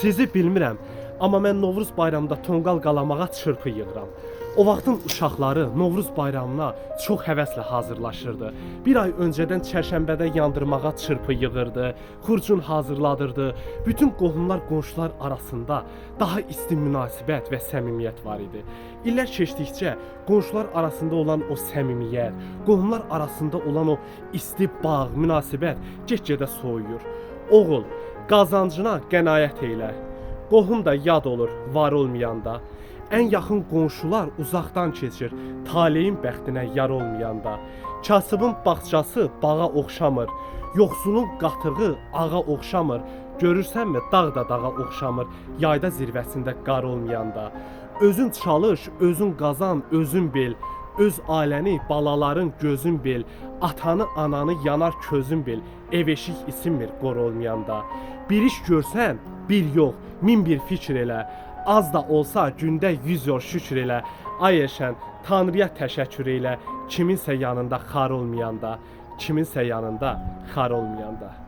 Sizi bilmirəm, amma mən Novruz bayramında tonqal qalamağa çırpı yığıram. O vaxtın uşaqları Novruz bayramına çox həvəslə hazırlaşırdı. Bir ay öncədən çərşənbədə yandırmağa çırpı yığırdı, xurcun hazırladırdı. Bütün qohumlar, qonşular arasında daha isti münasibət və səmimiyyət var idi. İllər keçdikcə qonşular arasında olan o səmimiyyət, qohumlar arasında olan o isti bağ, münasibət get-gedə soyuyur. Oğul, qazancına qənaət eylə. Qohum da yad olur, var olmayanda. Ən yaxın qonşular uzaqdan keçir, taleyin bəxtinə yar olmayanda. Kasıbın bağçası bağa oxşamır, yoxsulun qatığı ağa oxşamır. Görürsənmi, dağ da dağa oxşamır, yayda zirvəsində qar olmayanda. Özün çalış, özün qazan, özün bil. Öz ailəni, balaların gözün bil. Atanı, ananı yanar közün bil. Ev eşik isinmir qor olmayanda. Bir iş görsən, bir yox, min bir fikir elə. Az da olsa gündə 100 yor şükür elə. Ay eşən, Tanrıya təşəkkür elə. Kiminsə yanında xar olmayanda, kiminsə yanında xar olmayanda.